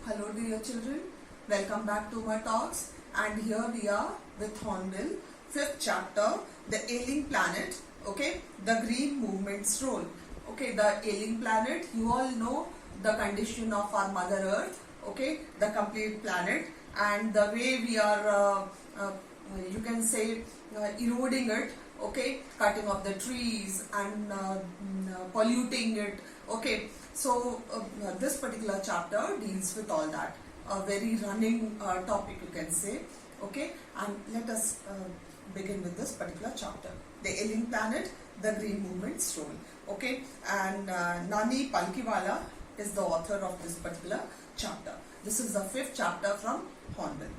Hello dear children, welcome back to my talks, and here we are with Hornbill, 5th chapter, the ailing planet, okay, the green movement's role. Okay, the ailing planet, you all know the condition of our Mother Earth, okay, the complete planet, and the way we are, you can say, eroding it, okay, cutting off the trees and polluting it, okay. So this particular chapter deals with all that, a very running topic you can say, okay. And let us begin with this particular chapter, the ailing planet, the green movement's role, okay. And Nani Palkiwala is the author of this particular chapter. This is the 5th chapter from Hornbill.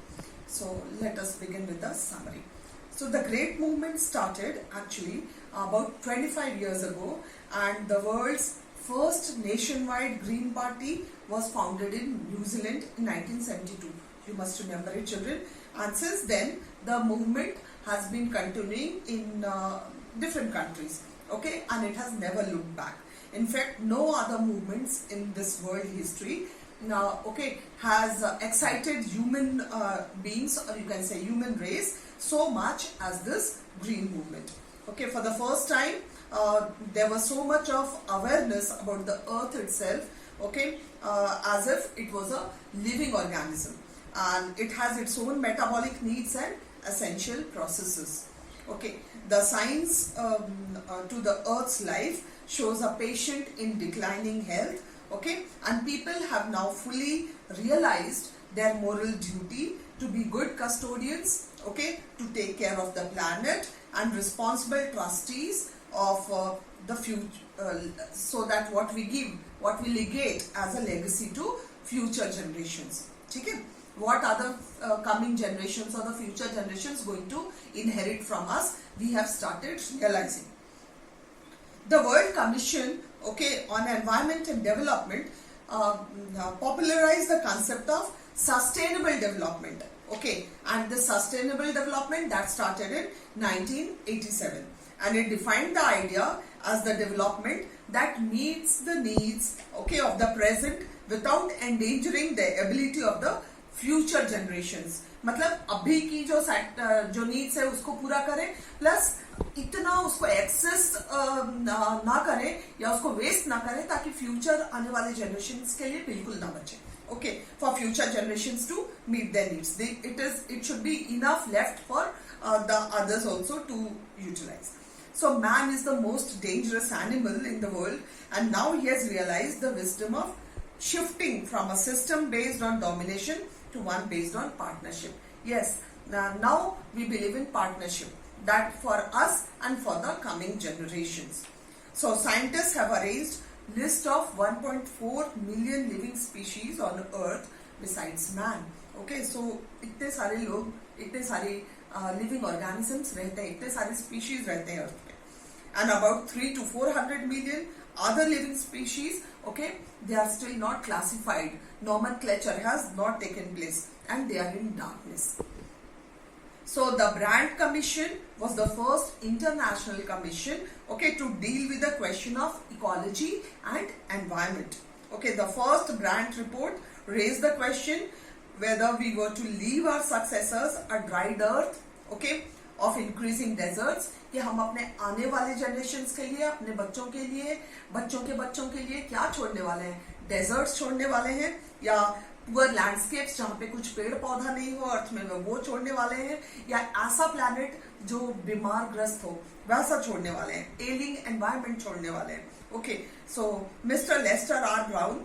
So let us begin with the summary. So the great movement started actually about 25 years ago, and the world's first nationwide Green Party was founded in New Zealand in 1972. You must remember it, children. And since then, the movement has been continuing in different countries, okay, and it has never looked back. In fact, no other movements in this world history now, okay, has excited human beings, or you can say human race, so much as this green movement. Okay, for the first time, there was so much of awareness about the earth itself, okay, as if it was a living organism, and it has its own metabolic needs and essential processes. Okay, the science to the earth's life shows a patient in declining health, okay, and people have now fully realized their moral duty to be good custodians, okay, to take care of the planet and responsible trustees of the future, so that what we give, what we legate as a legacy to future generations. Okay? What are the coming generations or the future generations going to inherit from us? We have started realizing. The World Commission, okay, on Environment and Development popularized the concept of sustainable development, okay, and the sustainable development that started in 1987, and it defined the idea as the development that meets the needs, okay, of the present without endangering the ability of the future generations. मतलब अभी की जो needs है उसको पूरा करें, plus इतना उसको एक्सेस ना करें या उसको वेस्ट ना करें ताकि फ्यूचर आने वाले जनरेशंस के लिए बिल्कुल ना बचे. Okay, for future generations to meet their needs, it should be enough left for the others also to utilize. So man is the most dangerous animal in the world, and now he has realized the wisdom of shifting from a system based on domination to one based on partnership. Yes, now we believe in partnership, that for us and for the coming generations. So scientists have arranged list of 1.4 million living species on earth besides man. Okay, so इतने सारे लोग, इतने सारे living organisms रहते हैं, इतने सारे species रहते हैं earth पे, and about 300 to 400 million other living species, okay, they are still not classified. Nomenclature has not taken place, and they are in darkness. So the Brand Commission was the first international commission, okay, to deal with the question of ecology and environment. Okay, the first Brand report raised the question whether we were to leave our successors a dried earth, okay, of increasing deserts, कि हम अपने आने वाले generations के लिए, अपने बच्चों के लिए, बच्चों के लिए क्या छोड़ने वाले हैं? डेजर्ट्स छोड़ने वाले हैं, या पुअर लैंडस्केप्स जहाँ पे कुछ पेड़ पौधा नहीं हो अर्थ में वो छोड़ने वाले हैं, या ऐसा प्लैनेट जो बीमार ग्रस्त हो वैसा छोड़ने वाले हैं, एलिंग एनवायरनमेंट छोड़ने वाले हैं. Okay, so mister Lester R Brown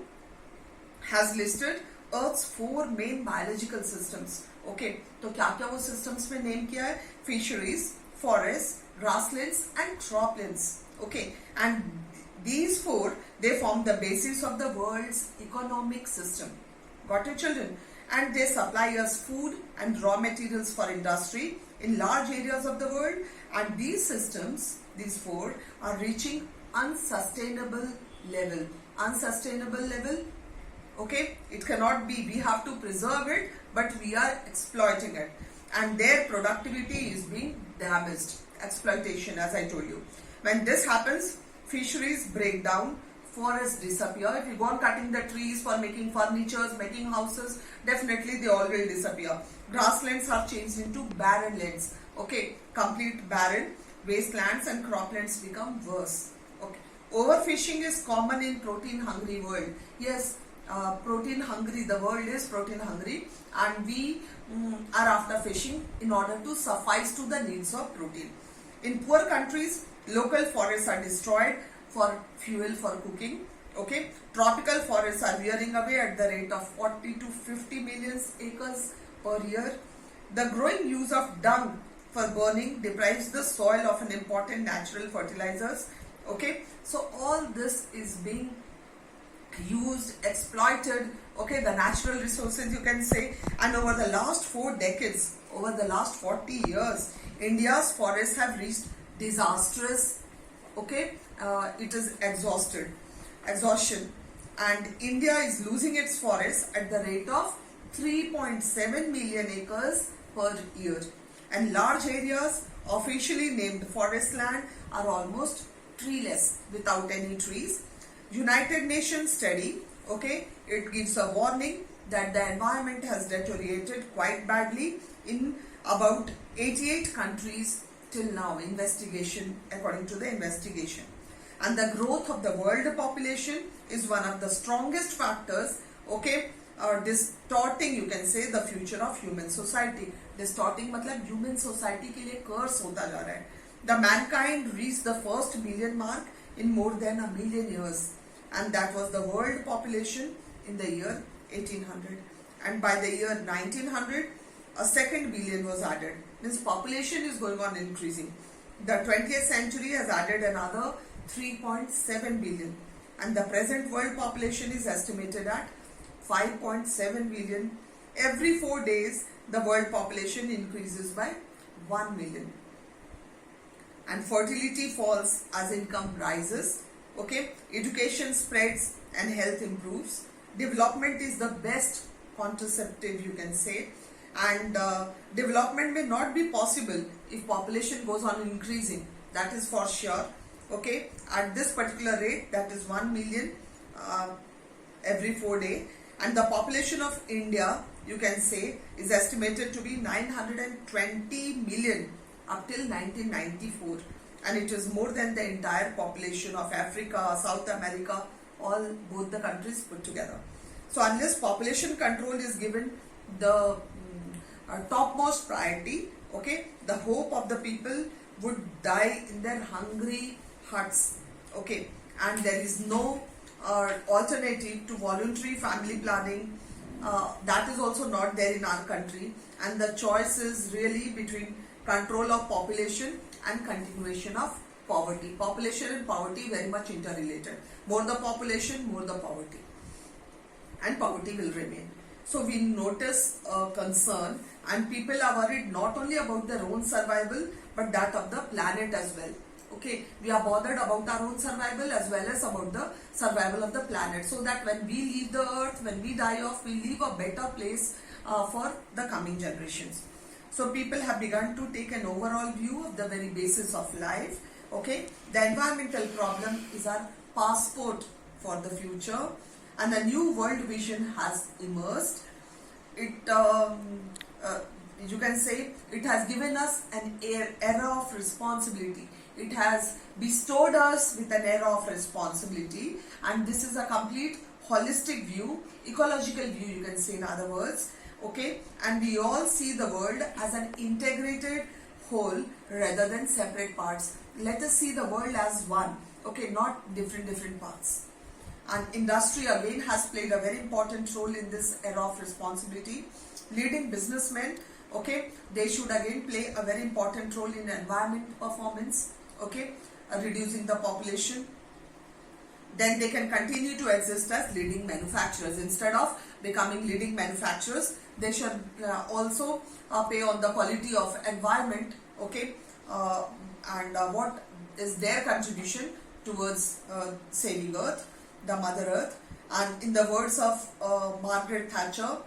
has listed Earth's 4 main biological systems. Okay, तो क्या क्या वो systems में नेम किया है? Fisheries, forests, grasslands and croplands. Okay, and these 4, they form the basis of the world's economic system. Got it, children? And they supply us food and raw materials for industry in large areas of the world. And these systems, these 4, are reaching unsustainable level. Unsustainable level. Okay, it cannot be. We have to preserve it, but we are exploiting it, and their productivity is being damaged. Exploitation, as I told you. When this happens, fisheries break down, forests disappear. If you go on cutting the trees for making furnitures, making houses, definitely they all will disappear. Grasslands are changed into barren lands. Okay, complete barren wastelands and croplands become worse. Okay, overfishing is common in protein-hungry world. Yes, protein hungry. The world is protein hungry, and we are after fishing in order to suffice to the needs of protein. In poor countries, local forests are destroyed for fuel for cooking. Okay, tropical forests are wearing away at the rate of 40 to 50 million acres per year. The growing use of dung for burning deprives the soil of an important natural fertilizers. Okay, so all this is being used, exploited, okay, the natural resources you can say. And over the last 4 decades, over the last 40 years, India's forests have reached disastrous, okay, it is exhaustion, and India is losing its forests at the rate of 3.7 million acres per year, and large areas officially named forest land are almost treeless, without any trees. United Nations study, okay, it gives a warning that the environment has deteriorated quite badly in about 88 countries till now, according to the investigation. And the growth of the world population is one of the strongest factors, okay, distorting, you can say, the future of human society. Distorting मतलब human society के लिए curse होता जा रहा है. The mankind reached the first billion mark in more than a million years, and that was the world population in the year 1800. And by the year 1900, a second billion was added. Means population is going on increasing. The 20th century has added another 3.7 billion, and the present world population is estimated at 5.7 billion. Every 4 days, the world population increases by 1 million. And fertility falls as income rises. Okay, education spreads and health improves. Development is the best contraceptive, you can say, and development may not be possible if population goes on increasing. That is for sure. Okay, at this particular rate, that is 1 million every 4 days, and the population of India, you can say, is estimated to be 920 million up till 1994, and it is more than the entire population of Africa, South America, all both the countries put together. So unless population control is given the topmost priority, okay, the hope of the people would die in their hungry huts. Okay, and there is no alternative to voluntary family planning. That is also not there in our country, and the choice is really between control of population and continuation of poverty. Population and poverty very much interrelated. More the population, more the poverty, and poverty will remain. So we notice a concern, and people are worried not only about their own survival but that of the planet as well. Okay, we are bothered about our own survival as well as about the survival of the planet, so that when we leave the earth, when we die off, we leave a better place for the coming generations. So people have begun to take an overall view of the very basis of life. Okay, the environmental problem is our passport for the future, and a new world vision has emerged. It you can say it has given us an era of responsibility. It has bestowed us with an era of responsibility, and this is a complete holistic view, ecological view, you can say in other words. Okay, and we all see the world as an integrated whole rather than separate parts. Let us see the world as one, okay, not different parts. And industry again has played a very important role in this era of responsibility. Leading businessmen, okay, they should again play a very important role in environment performance, okay, reducing the population. Then they can continue to exist as leading manufacturers. Instead of becoming leading manufacturers, they should also pay on the quality of environment, okay, and what is their contribution towards saving earth, the mother earth. And in the words of Margaret Thatcher,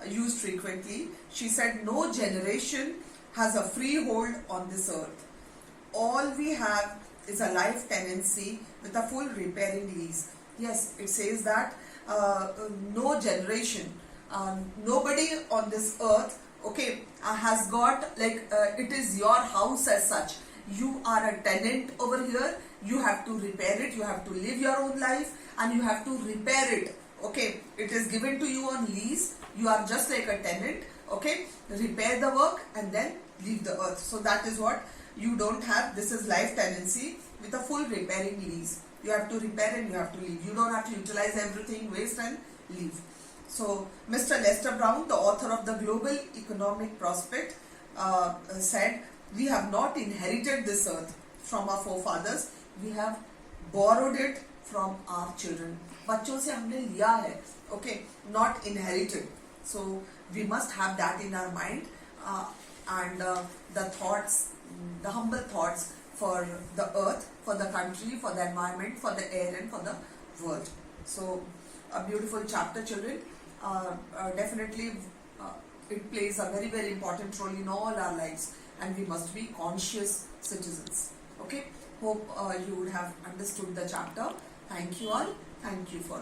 used frequently, she said, no generation has a free hold on this earth. All we have is a life tenancy with a full repairing lease. Yes, it says that no generation, nobody on this earth, okay, has got like it is your house as such. You are a tenant over here. You have to repair it. You have to live your own life, and you have to repair it. Okay, it is given to you on lease. You are just like a tenant. Okay, repair the work and then leave the earth. So that is what you don't have. This is life tenancy with a full repairing lease. You have to repair and you have to leave. You don't have to utilize everything, waste and leave. So Mr. Lester Brown, the author of the Global Economic Prospect, said, we have not inherited this earth from our forefathers. We have borrowed it from our children. बच्चों से हमने लिया है, okay, not inherited. So we must have that in our mind, and the thoughts, the humble thoughts for the earth, for the country, for the environment, for the air and for the world. So a beautiful chapter, children. Definitely it plays a very, very important role in all our lives, and we must be conscious citizens. Okay, hope you would have understood the chapter. Thank you all. Thank you for